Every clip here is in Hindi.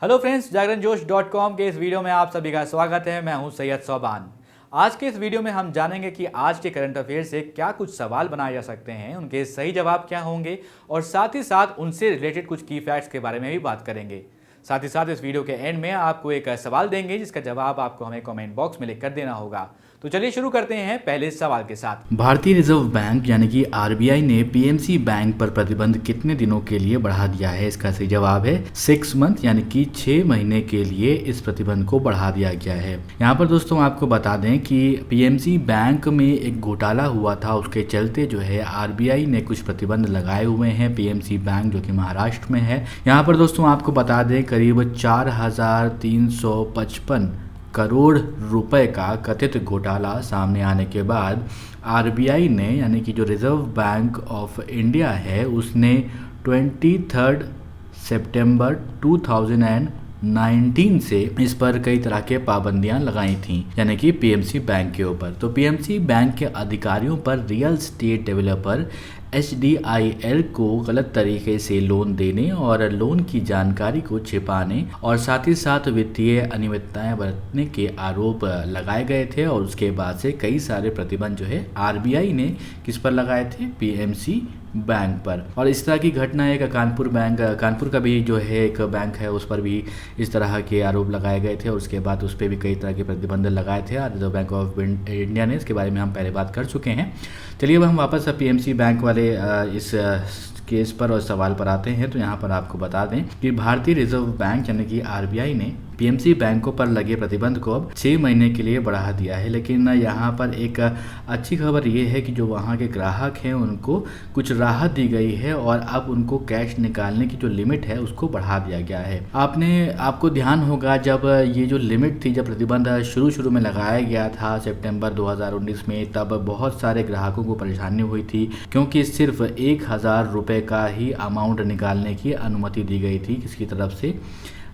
हेलो फ्रेंड्स, जागरणजोश.com के इस वीडियो में आप सभी का स्वागत है। मैं हूं सैयद सोबान। आज के इस वीडियो में हम जानेंगे कि आज के करंट अफेयर से क्या कुछ सवाल बनाए जा सकते हैं, उनके सही जवाब क्या होंगे और साथ ही साथ उनसे रिलेटेड कुछ की फैक्ट्स के बारे में भी बात करेंगे। साथ ही साथ इस वीडियो के एंड में आपको एक सवाल देंगे जिसका जवाब आपको हमें कमेंट बॉक्स में लिख कर देना होगा। तो चलिए शुरू करते हैं पहले सवाल के साथ। भारतीय रिजर्व बैंक यानी कि आरबीआई ने पीएमसी बैंक पर प्रतिबंध कितने दिनों के लिए बढ़ा दिया है? इसका सही जवाब है 6 मंथ यानी कि 6 महीने के लिए इस प्रतिबंध को बढ़ा दिया गया है। यहाँ पर दोस्तों आपको बता दें कि पीएमसी बैंक में एक घोटाला हुआ था, उसके चलते जो है आरबीआई ने कुछ प्रतिबंध लगाए हुए हैं पीएमसी बैंक जो कि महाराष्ट्र में है। यहाँ पर दोस्तों आपको बता दें करीब 4,355 करोड़ रुपए का कथित घोटाला सामने आने के बाद आरबीआई ने यानी कि जो रिजर्व बैंक ऑफ इंडिया है उसने 23 सितंबर 2019 से इस पर कई तरह के पाबंदियां लगाई थी यानी कि पीएमसी बैंक के ऊपर। तो पीएमसी बैंक के अधिकारियों पर रियल एस्टेट डेवलपर HDIL को गलत तरीके से लोन देने और लोन की जानकारी को छिपाने और साथ ही साथ वित्तीय अनियमितताएं बरतने के आरोप लगाए गए थे और उसके बाद से कई सारे प्रतिबंध जो है आरबीआई ने किस पर लगाए थे? पीएमसी बैंक पर। और इस तरह की घटना एक कानपुर का भी जो है एक बैंक है उस पर भी इस तरह के आरोप लगाए गए थे और उसके बाद उस पर भी कई तरह के प्रतिबंध लगाए थे रिजर्व बैंक ऑफ इंडिया ने। इसके बारे में हम पहले बात कर चुके हैं। चलिए अब हम वापस पीएमसी बैंक वाले इस केस पर और सवाल पर आते हैं। तो यहाँ पर आपको बता दें कि भारतीय रिजर्व बैंक यानी कि आरबीआई ने पीएमसी बैंकों पर लगे प्रतिबंध को अब 6 महीने के लिए बढ़ा दिया है। लेकिन यहाँ पर एक अच्छी खबर ये है कि जो वहाँ के ग्राहक हैं उनको कुछ राहत दी गई है और अब उनको कैश निकालने की जो लिमिट है उसको बढ़ा दिया गया है। आपको ध्यान होगा जब ये जो लिमिट थी, जब प्रतिबंध शुरू में लगाया गया था सितंबर 2019 में, तब बहुत सारे ग्राहकों को परेशानी हुई थी क्योंकि सिर्फ 1,000 रुपये का ही अमाउंट निकालने की अनुमति दी गई थी। किसकी तरफ से?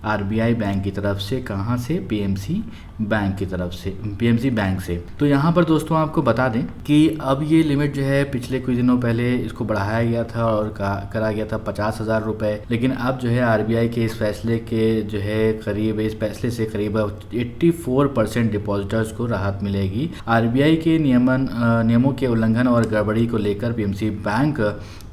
आरबीआई बैंक की तरफ से। कहाँ से? पीएमसी बैंक की तरफ से, पीएमसी बैंक से। तो यहाँ पर दोस्तों आपको बता दें कि अब ये लिमिट जो है पिछले कुछ दिनों पहले इसको बढ़ाया गया था और करा गया था 50,000 रुपये। लेकिन अब जो है आरबीआई के इस फैसले के जो है इस फैसले से करीब 84% डिपॉजिटर्स को राहत मिलेगी। आरबीआई के नियमों के उल्लंघन और गड़बड़ी को लेकर पीएमसी बैंक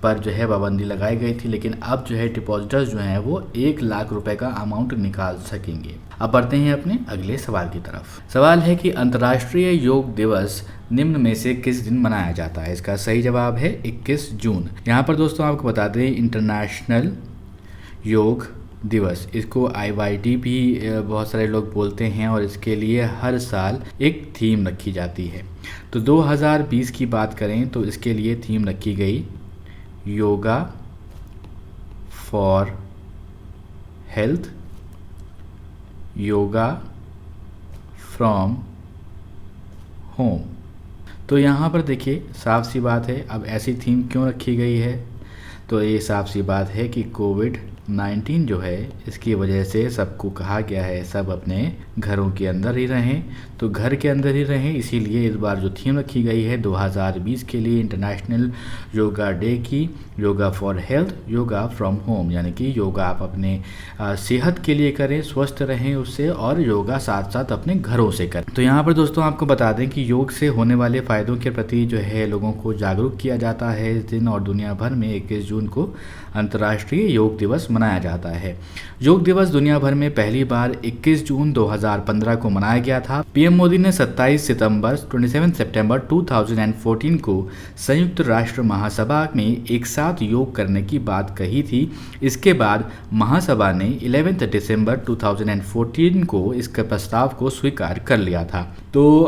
पर जो है पाबंदी लगाई गई थी, लेकिन अब जो है डिपॉजिटर्स जो हैं वो 1 लाख रुपए का अमाउंट निकाल सकेंगे। अब बढ़ते हैं अपने अगले सवाल की तरफ। सवाल है कि अंतर्राष्ट्रीय योग दिवस निम्न में से किस दिन मनाया जाता है? इसका सही जवाब है 21 जून। यहाँ पर दोस्तों आपको बता दें इंटरनेशनल योग दिवस, इसको IYD भी बहुत सारे लोग बोलते हैं और इसके लिए हर साल एक थीम रखी जाती है। तो 2020 की बात करें तो इसके लिए थीम रखी गई yoga for health, yoga from home. तो यहाँ पर देखिए साफ सी बात है, अब ऐसी थीम क्यों रखी गई है? तो ये साफ सी बात है कि कोविड-19 जो है इसकी वजह से सबको कहा गया है सब अपने घरों के अंदर ही रहें, तो घर के अंदर ही रहें। इसीलिए इस बार जो थीम रखी गई है 2020 के लिए इंटरनेशनल योगा डे की, yoga for health, yoga from home, यानी कि योगा आप अपने सेहत के लिए करें, स्वस्थ रहें उससे, और योगा साथ साथ अपने घरों से करें। तो यहाँ पर दोस्तों आपको बता दें कि योग से होने वाले फ़ायदों के प्रति जो है लोगों को जागरूक किया जाता है इस दिन, और दुनिया भर में 21 जून को अंतर्राष्ट्रीय योग दिवस मनाया जाता है। योग दिवस दुनिया भर में पहली बार 21 जून 2015 को मनाया गया था। पीएम मोदी ने 27 सितंबर 2014 को संयुक्त राष्ट्र महासभा में एक साथ योग करने की बात कही थी। इसके बाद महासभा ने 11 दिसंबर 2014 को इसके प्रस्ताव को स्वीकार कर लिया था। तो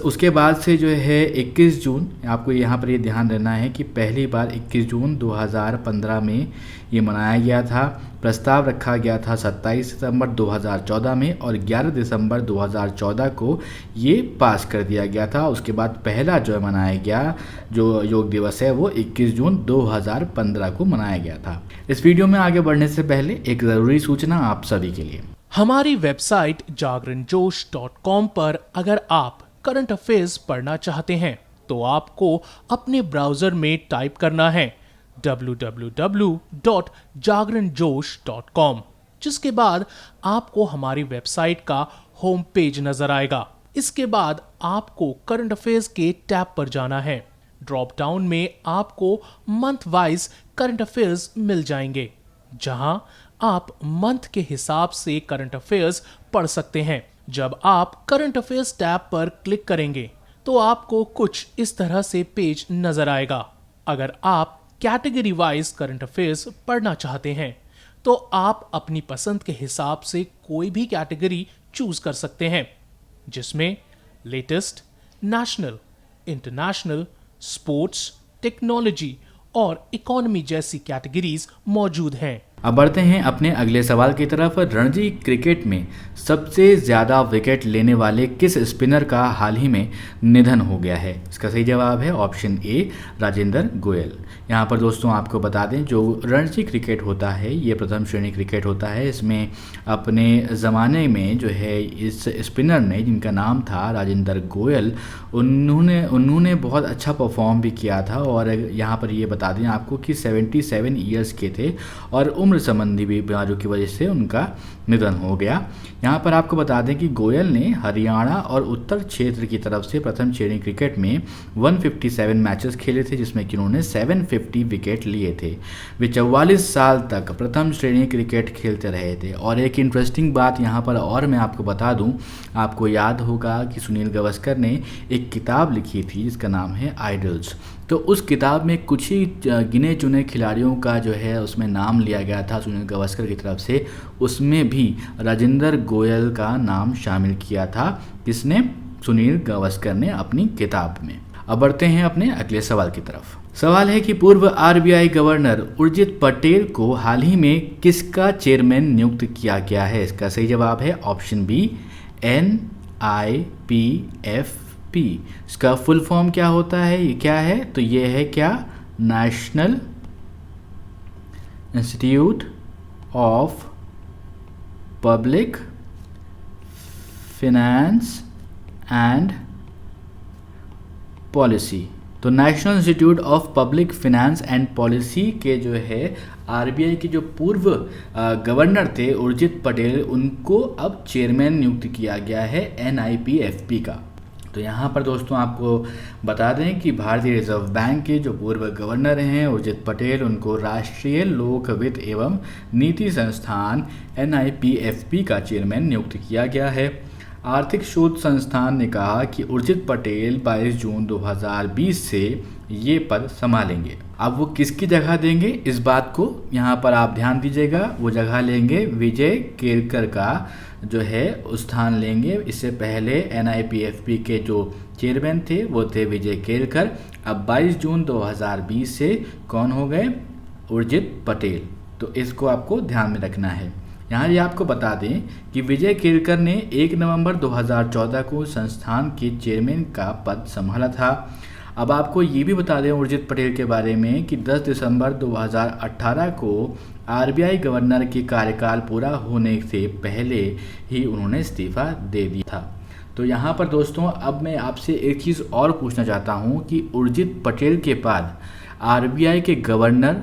उसके बाद से जो है 21 जून, आपको यहाँ पर ये ध्यान देना है कि पहली बार 21 जून 2015 में ये मनाया गया था। प्रस्ताव रखा गया था 27 सितंबर 2014 में और 11 दिसंबर 2014 को ये पास कर दिया गया था। उसके बाद पहला जो मनाया गया जो योग दिवस है वो 21 जून 2015 को मनाया गया था। इस वीडियो में आगे बढ़ने से पहले एक ज़रूरी सूचना आप सभी के लिए। हमारी वेबसाइट जागरणजोश.com पर अगर आप करंट अफेयर्स पढ़ना चाहते हैं तो आपको अपने ब्राउजर में टाइप करना है www.jagranjosh.com। जिसके बाद आपको हमारी वेबसाइट का होम पेज नजर आएगा। इसके बाद आपको करंट अफेयर्स के टैब पर जाना है। ड्रॉप डाउन में आपको मंथ वाइज करंट अफेयर्स मिल जाएंगे, जहां आप मंथ के हिसाब से करंट अफेयर्स पढ़ सकते हैं। जब आप करंट अफेयर्स टैब पर क्लिक करेंगे तो आपको कुछ इस तरह से पेज नजर आएगा। अगर आप कैटेगरी वाइज करंट अफेयर्स पढ़ना चाहते हैं तो आप अपनी पसंद के हिसाब से कोई भी कैटेगरी चूज कर सकते हैं, जिसमें latest, national, international, sports, technology और इकोनॉमी जैसी कैटेगरीज मौजूद हैं। अब बढ़ते हैं अपने अगले सवाल की तरफ। रणजी क्रिकेट में सबसे ज़्यादा विकेट लेने वाले किस स्पिनर का हाल ही में निधन हो गया है? इसका सही जवाब है ऑप्शन ए, राजेंद्र गोयल। यहाँ पर दोस्तों आपको बता दें, जो रणजी क्रिकेट होता है ये प्रथम श्रेणी क्रिकेट होता है। इसमें अपने ज़माने में जो है इस स्पिनर ने, जिनका नाम था राजेंद्र गोयल, उन्होंने बहुत अच्छा परफॉर्म भी किया था। और यहाँ पर ये बता दें आपको कि 77 ईयर्स के थे और उम्र संबंधी बीमारियों की वजह से उनका निधन हो गया। यहाँ पर आपको बता दें कि गोयल ने हरियाणा और उत्तर क्षेत्र की तरफ से प्रथम श्रेणी क्रिकेट में 157 मैचेस खेले थे, जिसमें कि उन्होंने 750 विकेट लिए थे। वे 44 साल तक प्रथम श्रेणी क्रिकेट खेलते रहे थे। और एक इंटरेस्टिंग बात यहाँ पर और मैं आपको बता दूँ, आपको याद होगा कि सुनील गावस्कर ने एक किताब लिखी थी जिसका नाम है आइडल्स। तो उस किताब में कुछ ही गिने चुने खिलाड़ियों का जो है उसमें नाम लिया गया था सुनील गावस्कर की तरफ से। उसमें भी राजेंद्र गोयल का नाम शामिल किया था, जिसने सुनील गावस्कर ने अपनी किताब में। अब बढ़ते हैं अपने अगले सवाल की तरफ। सवाल है कि पूर्व आरबीआई गवर्नर उर्जित पटेल को हाल ही में किसका चेयरमैन नियुक्त किया गया है? इसका सही जवाब है ऑप्शन बी, NIPFP। इसका फुल फॉर्म क्या होता है, ये क्या है? तो ये है क्या, National Institute of Public Finance and Policy. तो National Institute of Public Finance and Policy के जो है आरबीआई के जो पूर्व गवर्नर थे उर्जित पटेल, उनको अब चेयरमैन नियुक्त किया गया है NIPFP का। तो यहाँ पर दोस्तों आपको बता दें कि भारतीय रिजर्व बैंक के जो पूर्व गवर्नर हैं उर्जित पटेल, उनको राष्ट्रीय लोक वित्त एवं नीति संस्थान NIPFP का चेयरमैन नियुक्त किया गया है। आर्थिक शोध संस्थान ने कहा कि उर्जित पटेल 22 जून 2020 से ये पद संभालेंगे। अब वो किसकी जगह देंगे, इस बात को यहाँ पर आप ध्यान दीजिएगा। वो जगह लेंगे विजय केरकर का जो है स्थान लेंगे। इससे पहले NIPFP के जो चेयरमैन थे वो थे विजय केरकर। अब 22 जून 2020 से कौन हो गए, उर्जित पटेल। तो इसको आपको ध्यान में रखना है। यहाँ ये आपको बता दें कि विजय केरकर ने 1 नवंबर 2014 को संस्थान के चेयरमैन का पद संभाला था। अब आपको ये भी बता दें उर्जित पटेल के बारे में कि 10 दिसंबर 2018 को आरबीआई गवर्नर के कार्यकाल पूरा होने से पहले ही उन्होंने इस्तीफा दे दिया था। तो यहाँ पर दोस्तों अब मैं आपसे एक चीज़ और पूछना चाहता हूँ कि उर्जित पटेल के बाद आरबीआई के गवर्नर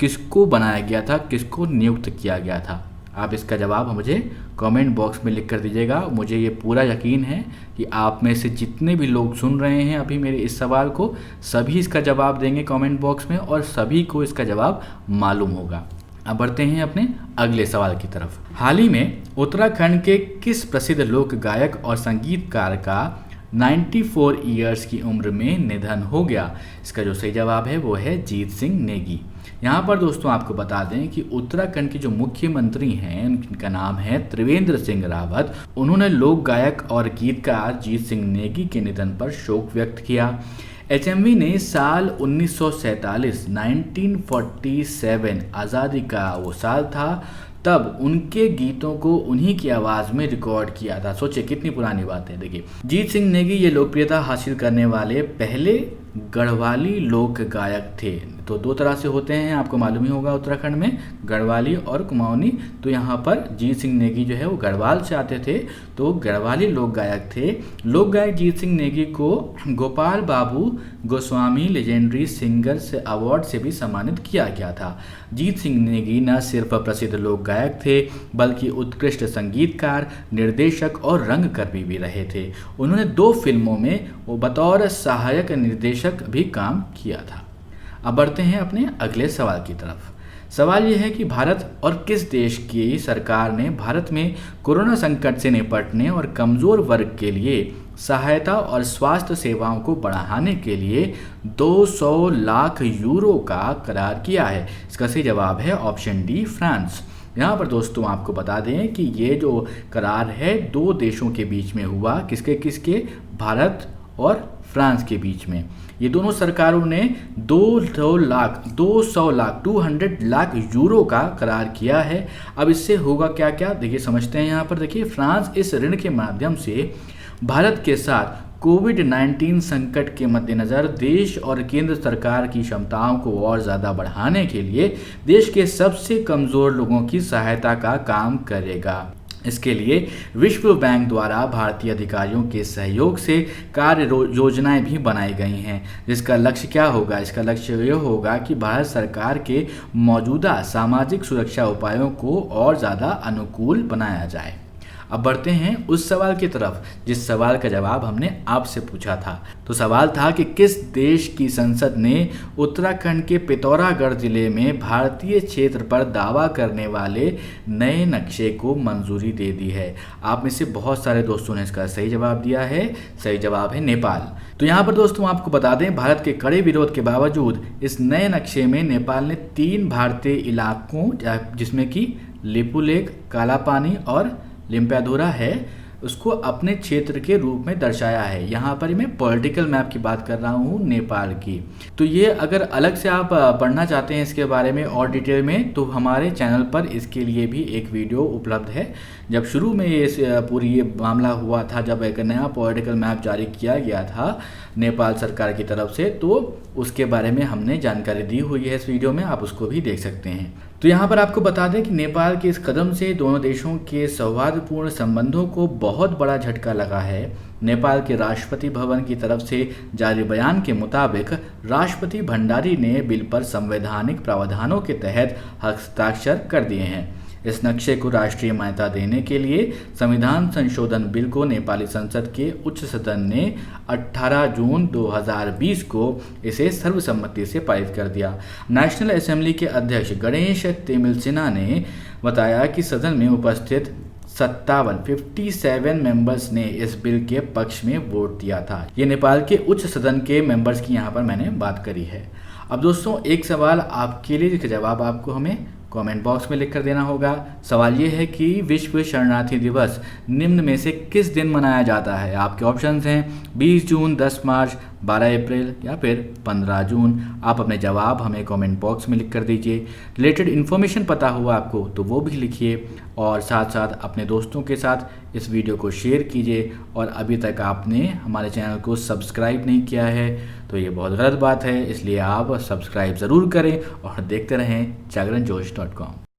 किसको बनाया गया था, किसको नियुक्त किया गया था? आप इसका जवाब मुझे कमेंट बॉक्स में लिख कर दीजिएगा। मुझे ये पूरा यकीन है कि आप में से जितने भी लोग सुन रहे हैं अभी मेरे इस सवाल को, सभी इसका जवाब देंगे कमेंट बॉक्स में और सभी को इसका जवाब मालूम होगा। अब बढ़ते हैं अपने अगले सवाल की तरफ। हाल ही में उत्तराखंड के किस प्रसिद्ध लोक गायक और संगीतकार का 94 ईयर्स की उम्र में निधन हो गया? इसका जो सही जवाब है वो है जीत सिंह नेगी। यहाँ पर दोस्तों आपको बता दें कि उत्तराखंड के जो मुख्यमंत्री हैं उनका नाम है त्रिवेंद्र सिंह रावत। उन्होंने लोक गायक और गीतकार जीत सिंह नेगी के निधन पर शोक व्यक्त किया। HMV ने साल 1947 आज़ादी का वो साल था, तब उनके गीतों को उन्हीं की आवाज़ में रिकॉर्ड किया था। सोचिए कितनी पुरानी बात है। देखिए जीत सिंह नेगी ये लोकप्रियता हासिल करने वाले पहले गढ़वाली लोक गायक थे। तो दो तरह से होते हैं, आपको मालूम ही होगा उत्तराखंड में, गढ़वाली और कुमाऊनी। तो यहाँ पर जीत सिंह नेगी जो है वो गढ़वाल से आते थे, तो गढ़वाली लोक गायक थे। लोक गायक जीत सिंह नेगी को गोपाल बाबू गोस्वामी लेजेंडरी सिंगर से अवार्ड से भी सम्मानित किया गया था। जीत सिंह नेगी न सिर्फ प्रसिद्ध लोक गायक थे बल्कि उत्कृष्ट संगीतकार, निर्देशक और रंगकर्मी भी रहे थे। उन्होंने 2 फिल्मों में वो बतौर सहायक निर्देशक भी काम किया था। अब बढ़ते हैं अपने अगले सवाल की तरफ। सवाल यह है कि भारत और किस देश की सरकार ने भारत में कोरोना संकट से निपटने और कमज़ोर वर्ग के लिए सहायता और स्वास्थ्य सेवाओं को बढ़ाने के लिए 200 लाख यूरो का करार किया है? इसका सही जवाब है ऑप्शन डी, फ्रांस। यहाँ पर दोस्तों आपको बता दें कि ये जो करार है 2 देशों के बीच में हुआ, किसके किसके, भारत और फ्रांस के बीच में। ये दोनों सरकारों ने 200 लाख यूरो का करार किया है। अब इससे होगा क्या क्या, देखिए समझते हैं। यहाँ पर देखिए, फ्रांस इस ऋण के माध्यम से भारत के साथ कोविड-19 संकट के मद्देनज़र देश और केंद्र सरकार की क्षमताओं को और ज़्यादा बढ़ाने के लिए देश के सबसे कमज़ोर लोगों की सहायता का काम करेगा। इसके लिए विश्व बैंक द्वारा भारतीय अधिकारियों के सहयोग से कार्य योजनाएं भी बनाई गई हैं, जिसका लक्ष्य क्या होगा? इसका लक्ष्य ये होगा कि भारत सरकार के मौजूदा सामाजिक सुरक्षा उपायों को और ज़्यादा अनुकूल बनाया जाए। अब बढ़ते हैं उस सवाल की तरफ जिस सवाल का जवाब हमने आपसे पूछा था। तो सवाल था कि किस देश की संसद ने उत्तराखंड के पिथौरागढ़ जिले में भारतीय क्षेत्र पर दावा करने वाले नए नक्शे को मंजूरी दे दी है? आप में से बहुत सारे दोस्तों ने इसका सही जवाब दिया है। सही जवाब है नेपाल। तो यहाँ पर दोस्तों आपको बता दें, भारत के कड़े विरोध के बावजूद इस नए नक्शे में नेपाल ने 3 भारतीय इलाकों, जिसमें कि लिपुलेख, कालापानी और लिम्पियाधुरा है, उसको अपने क्षेत्र के रूप में दर्शाया है। यहाँ पर मैं पॉलिटिकल मैप की बात कर रहा हूँ नेपाल की। तो ये अगर अलग से आप पढ़ना चाहते हैं इसके बारे में और डिटेल में, तो हमारे चैनल पर इसके लिए भी एक वीडियो उपलब्ध है। जब शुरू में ये पूरी ये मामला हुआ था, जब एक नया पॉलिटिकल मैप जारी किया गया था नेपाल सरकार की तरफ से, तो उसके बारे में हमने जानकारी दी हुई है इस वीडियो में, आप उसको भी देख सकते हैं। तो यहाँ पर आपको बता दें कि नेपाल के इस कदम से दोनों देशों के सौहार्दपूर्ण संबंधों को बहुत बड़ा झटका लगा है। नेपाल के राष्ट्रपति भवन की तरफ से जारी बयान के मुताबिक राष्ट्रपति भंडारी ने बिल पर संवैधानिक प्रावधानों के तहत हस्ताक्षर कर दिए हैं। इस नक्शे को राष्ट्रीय मान्यता देने के लिए संविधान संशोधन बिल को नेपाली संसद के उच्च सदन ने 18 जून 2020 को इसे सर्वसम्मति से पारित कर दिया। नेशनल असेंबली के अध्यक्ष गणेश तेमिलसिन्हा ने बताया कि सदन में उपस्थित 57 मेंबर्स ने इस बिल के पक्ष में वोट दिया था। ये नेपाल के उच्च सदन के मेंबर्स की यहाँ पर मैंने बात करी है। अब दोस्तों एक सवाल आपके लिए, जिसका जवाब आपको हमें कमेंट बॉक्स में लिख कर देना होगा। सवाल ये है कि विश्व शरणार्थी दिवस निम्न में से किस दिन मनाया जाता है? आपके ऑप्शंस हैं 20 जून, 10 मार्च, 12 अप्रैल या फिर 15 जून। आप अपने जवाब हमें कमेंट बॉक्स में लिख कर दीजिए। रिलेटेड इन्फॉर्मेशन पता हुआ आपको तो वो भी लिखिए, और साथ साथ अपने दोस्तों के साथ इस वीडियो को शेयर कीजिए। और अभी तक आपने हमारे चैनल को सब्सक्राइब नहीं किया है तो ये बहुत गलत बात है, इसलिए आप सब्सक्राइब ज़रूर करें और देखते रहें जागरणजोश.com।